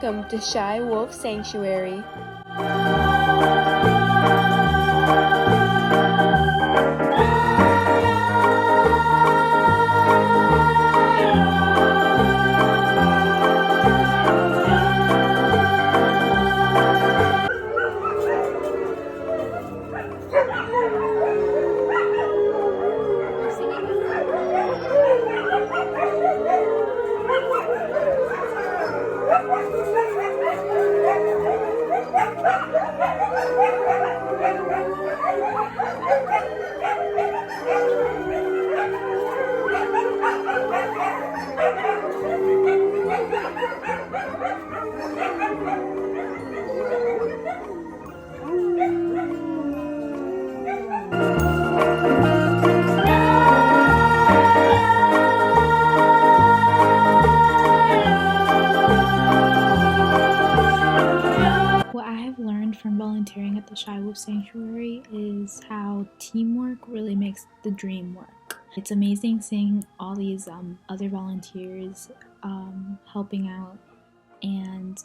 Welcome to Shy Wolf Sanctuary. What I have learned from volunteering at the Shy Wolf Sanctuary is how teamwork really makes the dream work. It's amazing seeing all these other volunteers helping out and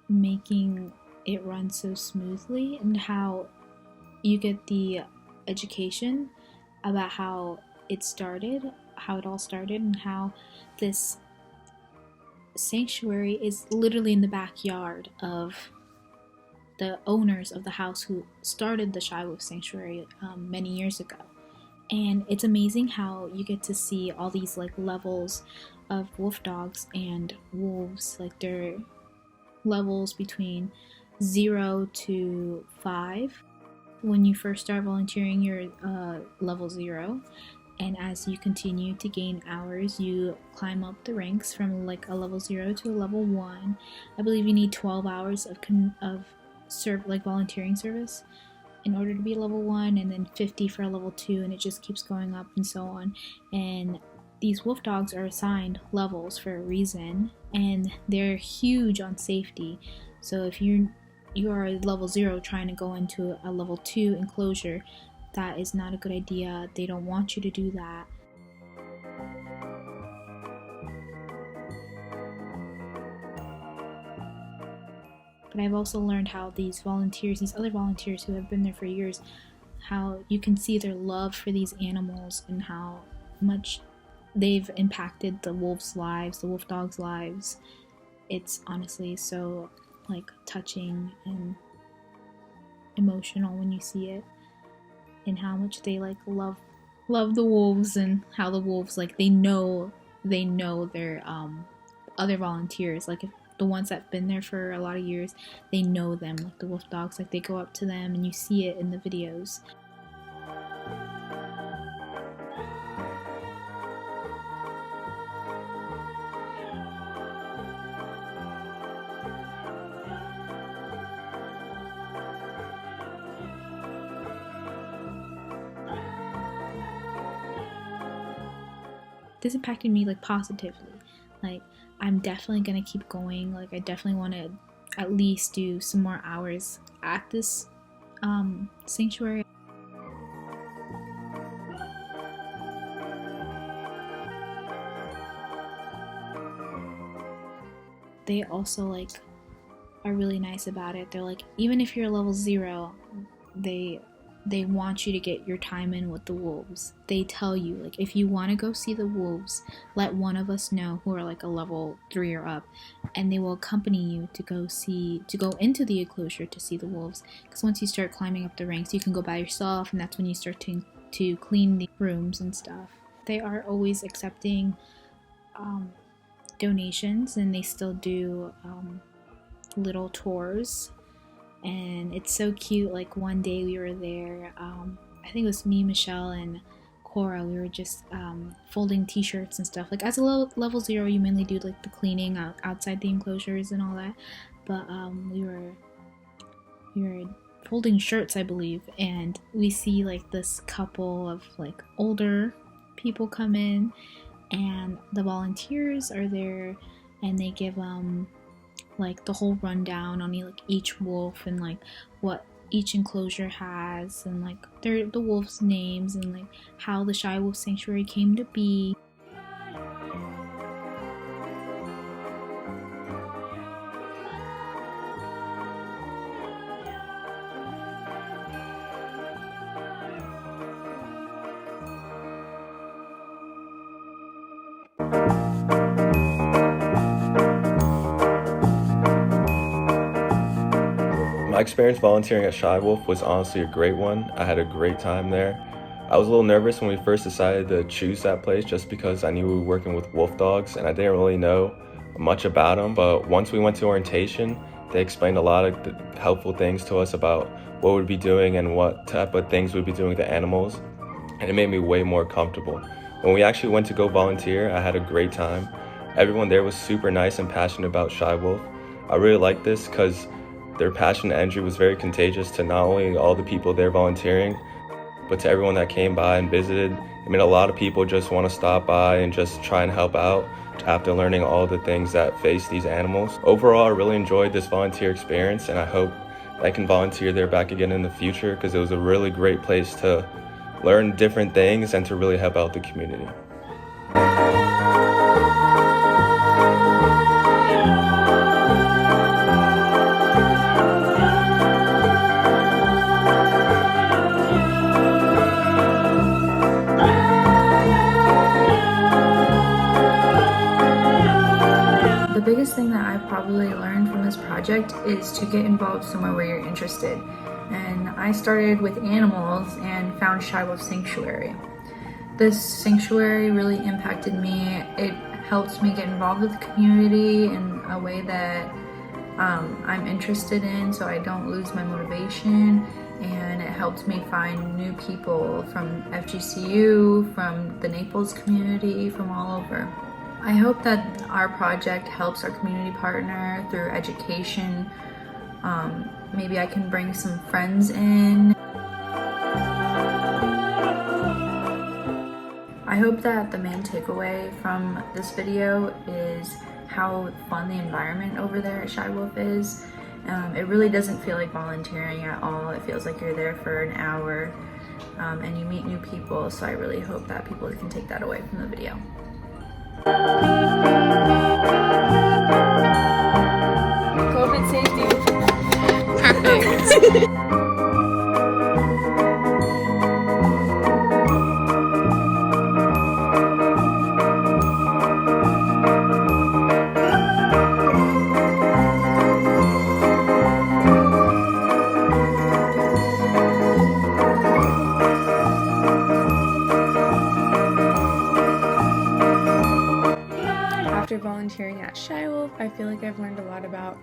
making it run so smoothly, and how you get the education about how it all started, and how this sanctuary is literally in the backyard of the owners of the house who started the Shy Wolf Sanctuary many years ago. And it's amazing how you get to see all these like levels of wolf dogs and wolves. Like they're levels between 0 to 5. When you first start volunteering, you're level 0. And as you continue to gain hours, you climb up the ranks from like a level 0 to a level 1. I believe you need 12 hours of volunteering service in order to be level 1, and then 50 for a level 2, and it just keeps going up and so on. And these wolf dogs are assigned levels for a reason, and they're huge on safety. So if you are level 0 trying to go into a level 2 enclosure, that is not a good idea. They don't want you to do that. But I've also learned how these other volunteers who have been there for years, how you can see their love for these animals and how much they've impacted the wolves' lives, the wolf dogs' lives. It's honestly so like touching and emotional when you see it, and how much they like love the wolves, and how the wolves like they know their other volunteers. Like if the ones that've been there for a lot of years, they know them, like the wolf dogs, like they go up to them and you see it in the videos. This impacted me like positively. Like I'm definitely gonna keep going. Like I definitely want to at least do some more hours at this sanctuary. They also like are really nice about it. They're like, even if you're level 0, they want you to get your time in with the wolves. They tell you, like, if you want to go see the wolves, let one of us know who are like a level 3 or up, and they will accompany you to go into the enclosure to see the wolves. Because once you start climbing up the ranks, you can go by yourself, and that's when you start to clean the rooms and stuff. They are always accepting donations, and they still do little tours. And it's so cute. Like one day we were there, I think it was me, Michelle, and Cora. We were just folding t-shirts and stuff. Like as a level 0, you mainly do like the cleaning outside the enclosures and all that, but we were folding shirts, I believe, and we see like this couple of like older people come in, and the volunteers are there, and they give like the whole rundown on like each wolf, and like what each enclosure has, and like the wolves' names, and like how the Shy Wolf Sanctuary came to be. My experience volunteering at Shy Wolf was honestly a great one. I had a great time there. I was a little nervous when we first decided to choose that place just because I knew we were working with wolf dogs and I didn't really know much about them. But once we went to orientation, they explained a lot of helpful things to us about what we'd be doing and what type of things we'd be doing with the animals. And it made me way more comfortable. When we actually went to go volunteer, I had a great time. Everyone there was super nice and passionate about Shy Wolf. I really liked this because their passion and energy was very contagious to not only all the people there volunteering, but to everyone that came by and visited. I mean, a lot of people just want to stop by and just try and help out after learning all the things that face these animals. Overall, I really enjoyed this volunteer experience, and I hope I can volunteer there back again in the future because it was a really great place to learn different things and to really help out the community. The biggest thing that I probably learned from this project is to get involved somewhere where you're interested. And I started with animals and found Shy Wolf Sanctuary. This sanctuary really impacted me. It helps me get involved with the community in a way that I'm interested in, so I don't lose my motivation. And it helped me find new people from FGCU, from the Naples community, from all over. I hope that our project helps our community partner through education. Maybe I can bring some friends in. I hope that the main takeaway from this video is how fun the environment over there at Shy Wolf is. It really doesn't feel like volunteering at all. It feels like you're there for an hour and you meet new people, so I really hope that people can take that away from the video. COVID safety. Perfect. After volunteering at Shy Wolf, I feel like I've learned a lot about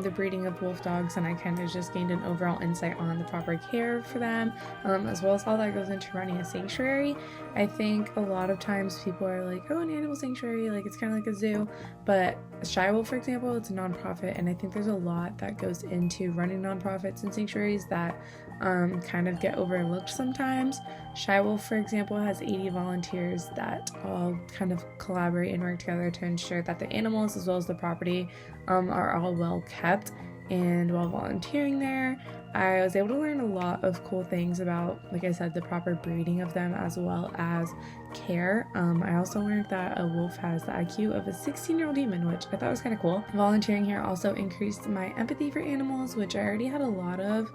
the breeding of wolf dogs, and I kind of just gained an overall insight on the proper care for them, as well as all that goes into running a sanctuary. I think a lot of times people are like, oh, an animal sanctuary, like it's kind of like a zoo, but Shy Wolf, for example, it's a nonprofit, and I think there's a lot that goes into running nonprofits and sanctuaries that kind of get overlooked sometimes. Shy Wolf, for example, has 80 volunteers that all kind of collaborate and work together to ensure that the animals as well as the property are all well kept. And while volunteering there, I was able to learn a lot of cool things about, like I said, the proper breeding of them as well as care. I also learned that a wolf has the IQ of a 16-year-old human, which I thought was kind of cool. Volunteering here also increased my empathy for animals, which I already had a lot of,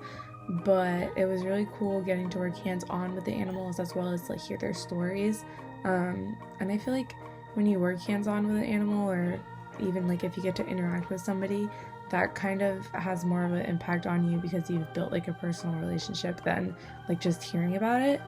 but it was really cool getting to work hands-on with the animals as well as like hear their stories. And I feel like when you work hands-on with an animal, or even like if you get to interact with somebody, that kind of has more of an impact on you because you've built like a personal relationship than like just hearing about it.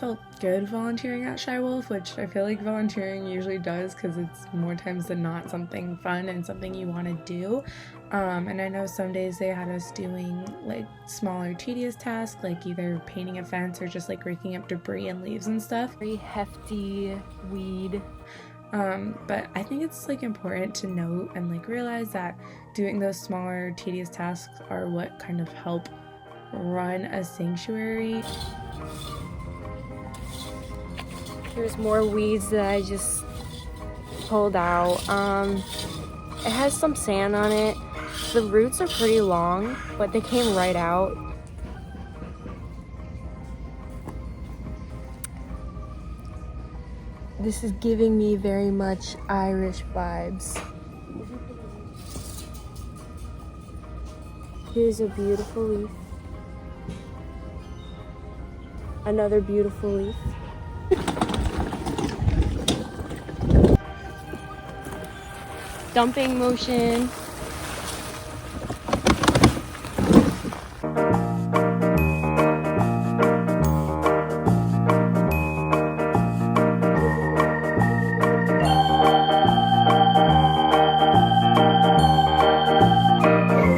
felt good volunteering at Shy Wolf, which I feel like volunteering usually does because it's more times than not something fun and something you want to do. And I know some days they had us doing like smaller tedious tasks, like either painting a fence or just like raking up debris and leaves and stuff. Very hefty weed. But I think it's like important to note and like realize that doing those smaller tedious tasks are what kind of help run a sanctuary. There's more weeds that I just pulled out. It has some sand on it. The roots are pretty long, but they came right out. This is giving me very much Irish vibes. Here's a beautiful leaf. Another beautiful leaf. Dumping motion.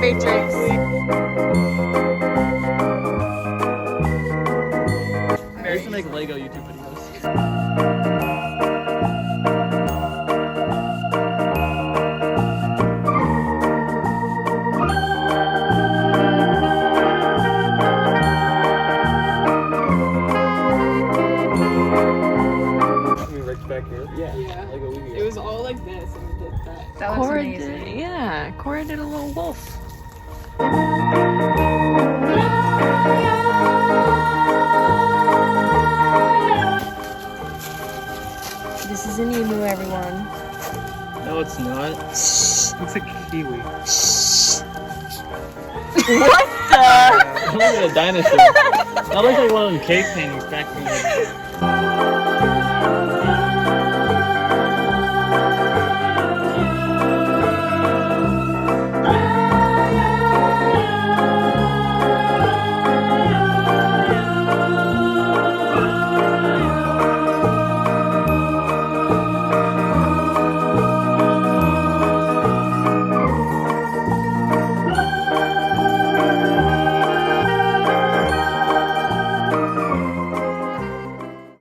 Matrix. I used to make Lego YouTube videos. Back here? Yeah. Lego Weaving. It was all like this and we did that. That looks amazing. Cora did a little wolf. This is an emu, everyone. No, it's not. It's a kiwi. What the? It looks like a dinosaur. That looks like one of them cave paintings back from the